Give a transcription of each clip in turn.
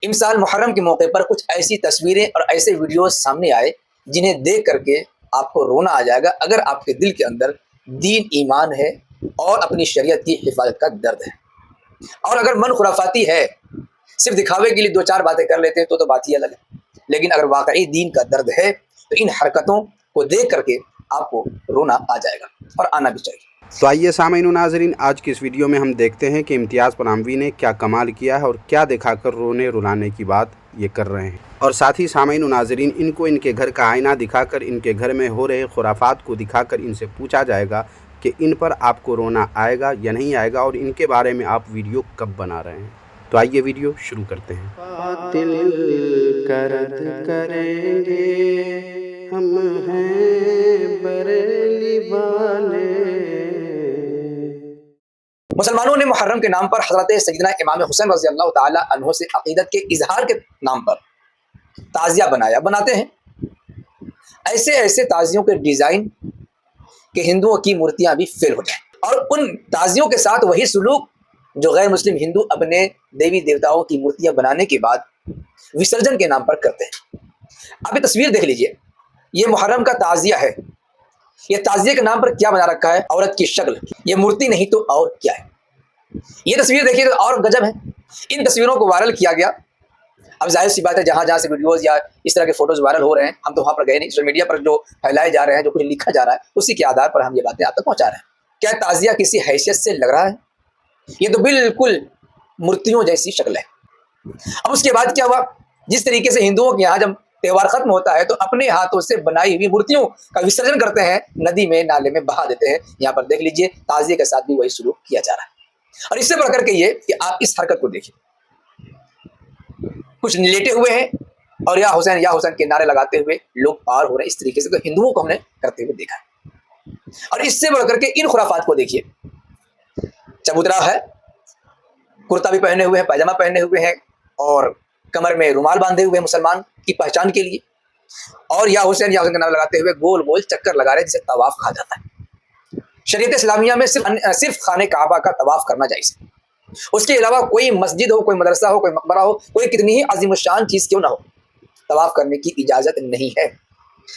امسال محرم کے موقع پر کچھ ایسی تصویریں اور ایسے ویڈیوز سامنے آئے جنہیں دیکھ کر کے آپ کو رونا آ جائے گا اگر آپ کے دل کے اندر دین ایمان ہے اور اپنی شریعت کی حفاظت کا درد ہے۔ اور اگر من خرافاتی ہے، صرف دکھاوے کے لیے دو چار باتیں کر لیتے ہیں تو بات ہی الگ ہے، لیکن اگر واقعی دین کا درد ہے تو ان حرکتوں کو دیکھ کر کے آپ کو رونا آ جائے گا اور آنا بھی چاہیے۔ تو آئیے سامعین و ناظرین، آج کی اس ویڈیو میں ہم دیکھتے ہیں کہ امتیاز پراموی نے کیا کمال کیا ہے اور کیا دکھا کر رونے رلانے کی بات یہ کر رہے ہیں، اور ساتھ ہی سامعین و ناظرین ان کو ان کے گھر کا آئینہ دکھا کر ان کے گھر میں ہو رہے خرافات کو دکھا کر ان سے پوچھا جائے گا کہ ان پر آپ کو رونا آئے گا یا نہیں آئے گا، اور ان کے بارے میں آپ ویڈیو کب بنا رہے ہیں۔ تو آئیے ویڈیو شروع کرتے ہیں۔ باطل کا رد کریں گے ہم ہیں بریلی والے۔ مسلمانوں نے محرم کے نام پر حضرت سیدنا امام حسین رضی اللہ تعالی عنہ سے عقیدت کے اظہار کے نام پر تعزیہ بناتے ہیں۔ ایسے ایسے تعزیوں کے ڈیزائن کہ ہندوؤں کی مورتیاں بھی فیل ہو جائیں، اور ان تعزیوں کے ساتھ وہی سلوک جو غیر مسلم ہندو اپنے دیوی دیوتاؤں کی مورتیاں بنانے کے بعد وسرجن کے نام پر کرتے ہیں۔ آپ یہ تصویر دیکھ لیجئے، یہ محرم کا تعزیہ ہے۔ یہ تعزیے کے نام پر کیا بنا رکھا ہے؟ عورت کی شکل۔ یہ مورتی نہیں تو اور کیا ہے؟ یہ تصویر دیکھیے تو اور گجب ہے۔ ان تصویروں کو وائرل کیا گیا۔ اب ظاہر سی بات ہے جہاں جہاں سے ویڈیوز یا اس طرح کے فوٹوز وائرل ہو رہے ہیں، ہم تو وہاں پر گئے نہیں، سوشل میڈیا پر جو پھیلائے جا رہے ہیں، جو کچھ لکھا جا رہا ہے، اسی کے آدھار پر ہم یہ باتیں آپ تک پہنچا رہے ہیں۔ کیا تعزیہ کسی حیثیت سے لگ رہا ہے؟ یہ تو بالکل مورتیوں جیسی شکل ہے۔ اب اس کے بعد کیا ہوا؟ جس طریقے سے ہندوؤں کے یہاں جب تہوار ختم ہوتا ہے تو اپنے ہاتھوں سے بنائی ہوئی مورتیوں کا وسرجن کرتے ہیں، ندی میں نالے میں بہا دیتے ہیں۔ یہاں پر دیکھ لیجئے تعزیے کے ساتھ بھی وہی سلوک کیا جا رہا ہے۔ اور اس سے بڑھ کر کے یہ کہ آپ اس حرکت کو دیکھیں، کچھ لیٹے ہوئے ہیں اور یا حسین کے نعرے لگاتے ہوئے لوگ پار ہو رہے ہیں۔ اس طریقے سے تو ہندوؤں کو ہم نے کرتے ہوئے دیکھا ہے۔ اور اس سے بڑھ کر کے ان خرافات کو دیکھیے، چبوترا ہے، کرتا بھی پہنے ہوئے ہیں، پائجامہ پہنے ہوئے ہیں، اور کمر میں رومال باندھے ہوئے ہیں مسلمان کی پہچان کے لیے، اور یا حسین کا نعرہ لگاتے ہوئے گول گول چکر لگا رہے ہیں، جسے طواف کہا جاتا ہے۔ شریعت اسلامیہ میں صرف خانہ کعبہ کا طواف کرنا جائز ہے۔ اس کے علاوہ کوئی مسجد ہو، کوئی مدرسہ ہو، کوئی مقبرہ ہو، کوئی کتنی ہی عظیم الشان چیز کیوں نہ ہو، طواف کرنے کی اجازت نہیں ہے۔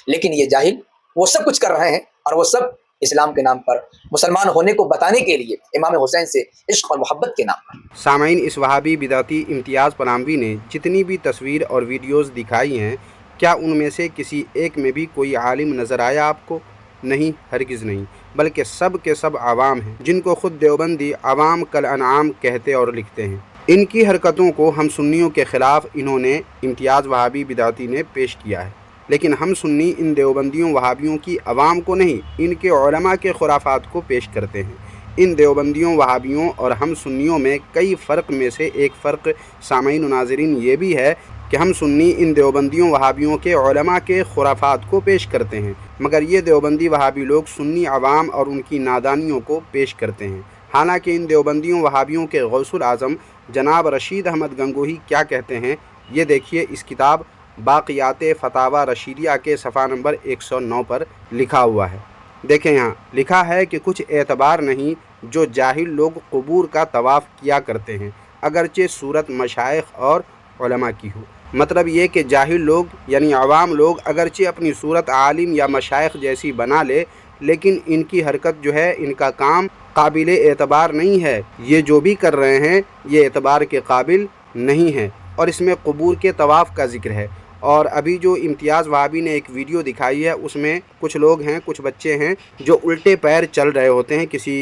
لیکن یہ جاہل وہ سب کچھ کر رہے ہیں، اور وہ سب اسلام کے نام پر، مسلمان ہونے کو بتانے کے لیے، امام حسین سے عشق اور محبت کے نام پر۔ سامعین، اس وہابی بدعتی امتیاز پراموی نے جتنی بھی تصویر اور ویڈیوز دکھائی ہیں، کیا ان میں سے کسی ایک میں بھی کوئی عالم نظر آیا آپ کو؟ نہیں، ہرگز نہیں، بلکہ سب کے سب عوام ہیں، جن کو خود دیوبندی عوام کالانعام کہتے اور لکھتے ہیں۔ ان کی حرکتوں کو ہم سنیوں کے خلاف انہوں نے امتیاز وہابی بدعتی نے پیش کیا ہے، لیکن ہم سنی ان دیوبندیوں وہابیوں کی عوام کو نہیں، ان کے علماء کے خرافات کو پیش کرتے ہیں۔ ان دیوبندیوں وہابیوں اور ہم سنیوں میں کئی فرق میں سے ایک فرق سامعین و ناظرین یہ بھی ہے کہ ہم سنی ان دیوبندیوں وہابیوں کے علماء کے خرافات کو پیش کرتے ہیں، مگر یہ دیوبندی وہابی لوگ سنی عوام اور ان کی نادانیوں کو پیش کرتے ہیں۔ حالانکہ ان دیوبندیوں وہابیوں کے غوث الاعظم جناب رشید احمد گنگوہی کیا کہتے ہیں، یہ دیکھیے اس کتاب باقیات فتاوی رشیدیہ کے صفحہ نمبر 109 پر لکھا ہوا ہے۔ دیکھیں، یہاں لکھا ہے کہ کچھ اعتبار نہیں جو جاہل لوگ قبور کا طواف کیا کرتے ہیں، اگرچہ صورت مشائخ اور علماء کی ہو۔ مطلب یہ کہ جاہل لوگ یعنی عوام لوگ اگرچہ اپنی صورت عالم یا مشائخ جیسی بنا لے، لیکن ان کی حرکت جو ہے، ان کا کام قابل اعتبار نہیں ہے۔ یہ جو بھی کر رہے ہیں یہ اعتبار کے قابل نہیں ہے، اور اس میں قبور کے طواف کا ذکر ہے۔ اور ابھی جو امتیاز وہابی نے ایک ویڈیو دکھائی ہے، اس میں کچھ لوگ ہیں، کچھ بچے ہیں جو الٹے پیر چل رہے ہوتے ہیں، کسی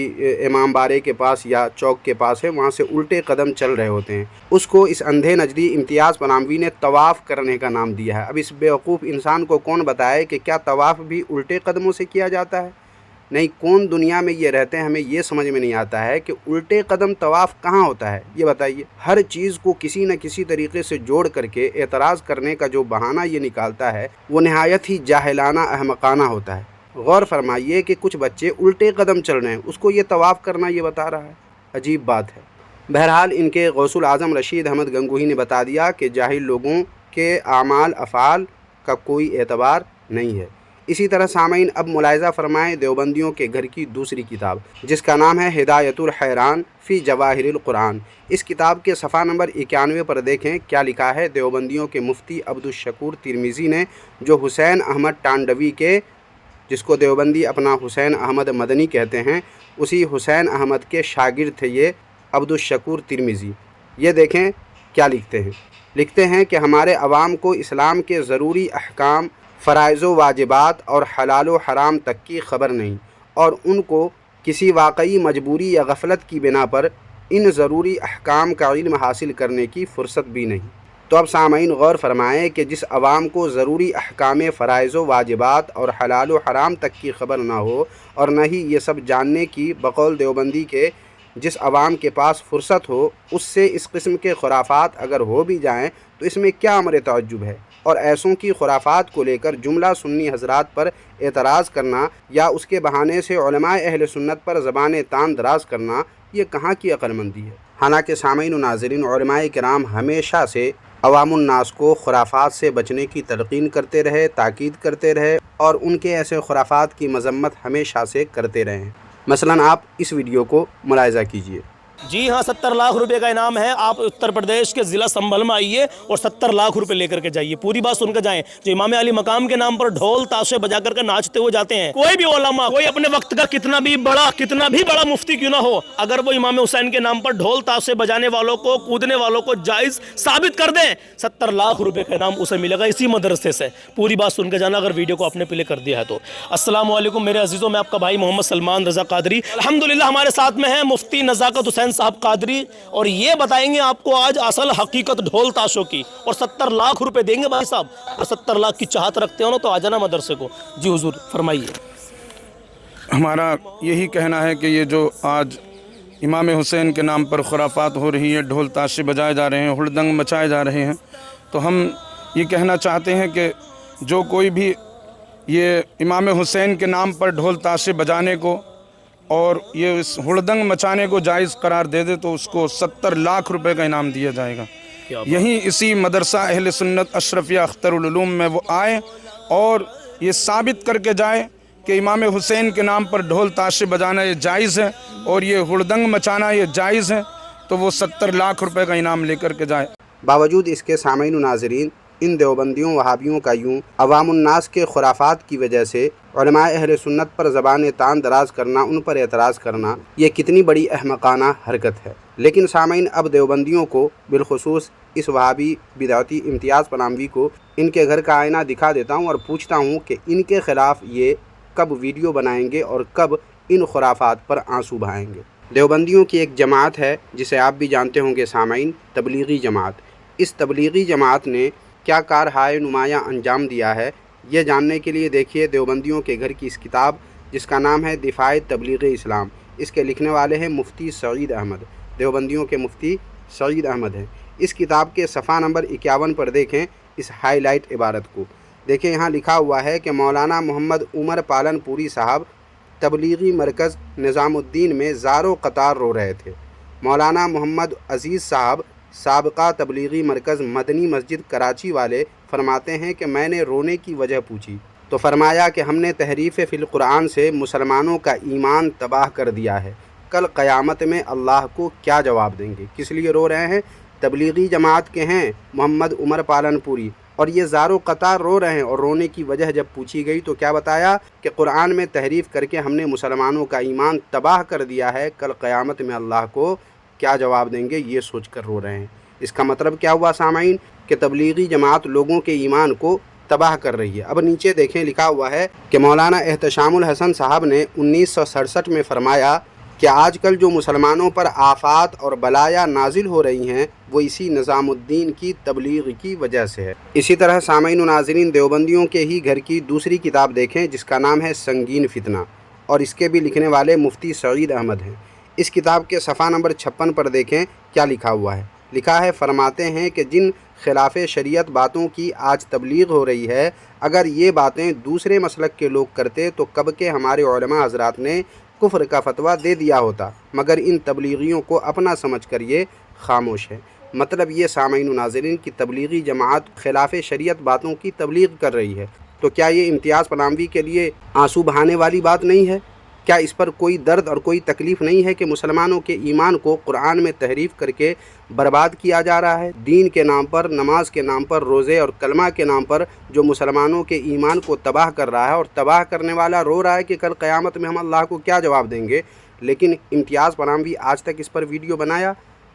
امام بارے کے پاس یا چوک کے پاس ہے، وہاں سے الٹے قدم چل رہے ہوتے ہیں۔ اس کو اس اندھے نجدی امتیاز پراموی نے طواف کرنے کا نام دیا ہے۔ اب اس بیوقوف انسان کو کون بتائے کہ کیا طواف بھی الٹے قدموں سے کیا جاتا ہے؟ نہیں، کون دنیا میں یہ رہتے ہیں، ہمیں یہ سمجھ میں نہیں آتا ہے کہ الٹے قدم طواف کہاں ہوتا ہے، یہ بتائیے۔ ہر چیز کو کسی نہ کسی طریقے سے جوڑ کر کے اعتراض کرنے کا جو بہانہ یہ نکالتا ہے، وہ نہایت ہی جاہلانہ احمقانہ ہوتا ہے۔ غور فرمائیے کہ کچھ بچے الٹے قدم چل رہے ہیں، اس کو یہ طواف کرنا یہ بتا رہا ہے، عجیب بات ہے۔ بہرحال ان کے غوث الاعظم رشید احمد گنگوہی نے بتا دیا کہ جاہل لوگوں کے اعمال افعال کا کوئی اعتبار نہیں ہے۔ اسی طرح سامعین اب ملاحظہ فرمائیں دیوبندیوں کے گھر کی دوسری کتاب جس کا نام ہے ہدایت الحیران فی جواہر القرآن۔ اس کتاب کے صفحہ نمبر 91 پر دیکھیں کیا لکھا ہے دیوبندیوں کے مفتی عبدالشکور ترمذی نے، جو حسین احمد ٹانڈوی کے، جس کو دیوبندی اپنا حسین احمد مدنی کہتے ہیں، اسی حسین احمد کے شاگرد تھے یہ عبدالشکور ترمذی۔ یہ دیکھیں کیا لکھتے ہیں کہ ہمارے عوام کو اسلام کے ضروری احکام، فرائض و واجبات اور حلال و حرام تک کی خبر نہیں، اور ان کو کسی واقعی مجبوری یا غفلت کی بنا پر ان ضروری احکام کا علم حاصل کرنے کی فرصت بھی نہیں۔ تو اب سامعین غور فرمائیں کہ جس عوام کو ضروری احکام فرائض و واجبات اور حلال و حرام تک کی خبر نہ ہو اور نہ ہی یہ سب جاننے کی بقول دیوبندی کے جس عوام کے پاس فرصت ہو، اس سے اس قسم کے خرافات اگر ہو بھی جائیں تو اس میں کیا امر تعجب ہے؟ اور ایسوں کی خرافات کو لے کر جملہ سنی حضرات پر اعتراض کرنا یا اس کے بہانے سے علماء اہل سنت پر زبان تان دراز کرنا، یہ کہاں کی عقل مندی ہے؟ حالانکہ سامعین و ناظرین، علماء کرام ہمیشہ سے عوام الناس کو خرافات سے بچنے کی تلقین کرتے رہے، تاکید کرتے رہے، اور ان کے ایسے خرافات کی مذمت ہمیشہ سے کرتے رہے ہیں۔ مثلاً آپ اس ویڈیو کو ملاحظہ کیجئے۔ جی ہاں، 70 لاکھ روپے کا انعام ہے۔ آپ اتر پردیش کے ضلع سنبھل میں آئیے اور 70 لاکھ روپے لے کر کے جائیے۔ پوری بات سن کر جائیں۔ جو امام علی مقام کے نام پر ڈھول تاشے بجا کر کے ناچتے ہوئے جاتے ہیں، کوئی بھی علماء، کوئی اپنے وقت کا کتنا بھی بڑا مفتی کیوں نہ ہو، اگر وہ امام حسین کے نام پر ڈھول تاشے بجانے والوں کو، کودنے والوں کو جائز ثابت کر دیں، 70 لاکھ روپے کا انعام اسے ملے گا اسی مدرسے سے۔ پوری بات سن کے جانا اگر ویڈیو کو آپ نے پلے کر دیا ہے تو۔ السلام علیکم میرے عزیزوں، میں آپ کا بھائی محمد سلمان رضا قادری۔ الحمدللہ ہمارے ساتھ میں ہیں مفتی نزاکت حسین صاحب قادری، اور یہ بتائیں گے آپ کو آج اصل حقیقت ڈھول تاشوں کی، اور 70 لاکھ روپے دیں گے بھائی صاحب۔ اور 70 لاکھ کی چاہت رکھتے ہو نا تو آ جانا مدرسے کو۔ جی حضور فرمائیے۔ ہمارا یہی کہنا ہے کہ یہ جو آج امام حسین کے نام پر خرافات ہو رہی ہے، ڈھول تاشے بجائے جا رہے ہیں، ہڑدنگ مچائے جا رہے ہیں، تو ہم یہ کہنا چاہتے ہیں کہ جو کوئی بھی یہ امام حسین کے نام پر ڈھول تاشے بجانے کو اور یہ اس ہڑدنگ مچانے کو جائز قرار دے دے تو اس کو 70 لاکھ روپے کا انعام دیا جائے گا۔ یہیں اسی مدرسہ اہل سنت اشرفیہ اختر العلوم میں وہ آئے اور یہ ثابت کر کے جائے کہ امام حسین کے نام پر ڈھول تاشے بجانا یہ جائز ہے اور یہ ہڑدنگ مچانا یہ جائز ہے، تو وہ 70 لاکھ روپے کا انعام لے کر کے جائے۔ باوجود اس کے سامعین و ناظرین، ان دیوبندیوں وہابیوں کا یوں عوام الناس کے خرافات کی وجہ سے علماء اہل سنت پر زبان تان دراز کرنا، ان پر اعتراض کرنا، یہ کتنی بڑی احمقانہ حرکت ہے۔ لیکن سامعین، اب دیوبندیوں کو، بالخصوص اس وہابی بدعتی امتیاز پناموی کو، ان کے گھر کا آئینہ دکھا دیتا ہوں اور پوچھتا ہوں کہ ان کے خلاف یہ کب ویڈیو بنائیں گے اور کب ان خرافات پر آنسو بہائیں گے۔ دیوبندیوں کی ایک جماعت ہے جسے آپ بھی جانتے ہوں گے سامعین، تبلیغی جماعت۔ اس تبلیغی جماعت نے کیا کارہائے نمایاں انجام دیا ہے، یہ جاننے کے لیے دیکھیے دیوبندیوں کے گھر کی اس کتاب جس کا نام ہے دفاع تبلیغ اسلام۔ اس کے لکھنے والے ہیں مفتی سعید احمد، دیوبندیوں کے مفتی سعید احمد ہیں۔ اس کتاب کے صفحہ نمبر 51 پر دیکھیں اس ہائی لائٹ عبارت کو۔ دیکھیں یہاں لکھا ہوا ہے کہ مولانا محمد عمر پالن پوری صاحب تبلیغی مرکز نظام الدین میں زارو قطار رو رہے تھے۔ مولانا محمد عزیز صاحب سابقہ تبلیغی مرکز مدنی مسجد کراچی والے فرماتے ہیں کہ میں نے رونے کی وجہ پوچھی تو فرمایا کہ ہم نے تحریف فی القرآن سے مسلمانوں کا ایمان تباہ کر دیا ہے، کل قیامت میں اللہ کو کیا جواب دیں گے؟ کس لیے رو رہے ہیں؟ تبلیغی جماعت کے ہیں محمد عمر پالن پوری، اور یہ زارو قطار رو رہے ہیں، اور رونے کی وجہ جب پوچھی گئی تو کیا بتایا کہ قرآن میں تحریف کر کے ہم نے مسلمانوں کا ایمان تباہ کر دیا ہے، کل قیامت میں اللہ کو کیا جواب دیں گے، یہ سوچ کر رو رہے ہیں۔ اس کا مطلب کیا ہوا سامعین کہ تبلیغی جماعت لوگوں کے ایمان کو تباہ کر رہی ہے۔ اب نیچے دیکھیں لکھا ہوا ہے کہ مولانا احتشام الحسن صاحب نے 1967 میں فرمایا کہ آج کل جو مسلمانوں پر آفات اور بلایا نازل ہو رہی ہیں وہ اسی نظام الدین کی تبلیغ کی وجہ سے ہے۔ اسی طرح سامعین و ناظرین، دیوبندیوں کے ہی گھر کی دوسری کتاب دیکھیں جس کا نام ہے سنگین فتنہ، اور اس کے بھی لکھنے والے مفتی سعید احمد ہیں۔ اس کتاب کے صفحہ نمبر 56 پر دیکھیں کیا لکھا ہوا ہے۔ لکھا ہے، فرماتے ہیں کہ جن خلاف شریعت باتوں کی آج تبلیغ ہو رہی ہے، اگر یہ باتیں دوسرے مسلک کے لوگ کرتے تو کب کے ہمارے علماء حضرات نے کفر کا فتویٰ دے دیا ہوتا، مگر ان تبلیغیوں کو اپنا سمجھ کر یہ خاموش ہے۔ مطلب یہ سامعین و ناظرین کی تبلیغی جماعت خلاف شریعت باتوں کی تبلیغ کر رہی ہے، تو کیا یہ امتیاز پناہوی کے لیے آنسو بہانے والی بات نہیں ہے؟ کیا اس پر کوئی درد اور کوئی تکلیف نہیں ہے کہ مسلمانوں کے ایمان کو قرآن میں تحریف کر کے برباد کیا جا رہا ہے؟ دین کے نام پر، نماز کے نام پر، روزے اور کلمہ کے نام پر جو مسلمانوں کے ایمان کو تباہ کر رہا ہے، اور تباہ کرنے والا رو رہا ہے کہ کل قیامت میں ہم اللہ کو کیا جواب دیں گے، لیکن امتیاز پناہوی آج تک اس پر ویڈیو بنایا؟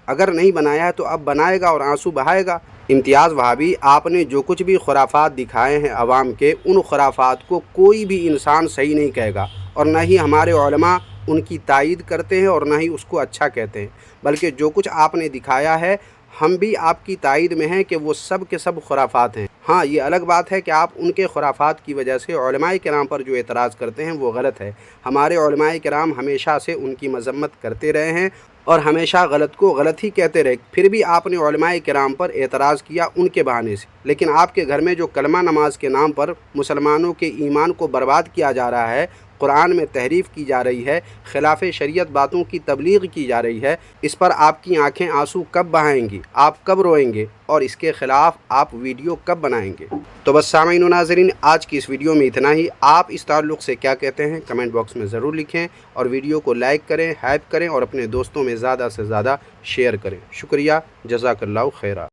اگر نہیں بنایا ہے تو اب بنائے گا اور آنسو بہائے گا۔ امتیاز وہابی، آپ نے جو کچھ بھی خرافات دکھائے ہیں عوام کے، ان خرافات کو کوئی بھی انسان صحیح نہیں کہے گا، اور نہ ہی ہمارے علماء ان کی تائید کرتے ہیں اور نہ ہی اس کو اچھا کہتے ہیں، بلکہ جو کچھ آپ نے دکھایا ہے ہم بھی آپ کی تائید میں ہیں کہ وہ سب کے سب خرافات ہیں۔ ہاں، یہ الگ بات ہے کہ آپ ان کے خرافات کی وجہ سے علماء کرام پر جو اعتراض کرتے ہیں وہ غلط ہے۔ ہمارے علماء کرام ہمیشہ سے ان کی مذمت کرتے رہے ہیں اور ہمیشہ غلط کو غلط ہی کہتے رہے، پھر بھی آپ نے علماء کرام پر اعتراض کیا ان کے بہانے سے۔ لیکن آپ کے گھر میں جو کلمہ نماز کے نام پر مسلمانوں کے ایمان کو برباد کیا جا رہا ہے، قرآن میں تحریف کی جا رہی ہے، خلاف شریعت باتوں کی تبلیغ کی جا رہی ہے، اس پر آپ کی آنکھیں آنسو کب بہائیں گی؟ آپ کب روئیں گے؟ اور اس کے خلاف آپ ویڈیو کب بنائیں گے؟ تو بس سامعین و ناظرین، آج کی اس ویڈیو میں اتنا ہی۔ آپ اس تعلق سے کیا کہتے ہیں کمنٹ باکس میں ضرور لکھیں، اور ویڈیو کو لائک کریں، ہائپ کریں اور اپنے دوستوں میں زیادہ سے زیادہ شیئر کریں۔ شکریہ، جزاک اللہ خیرہ۔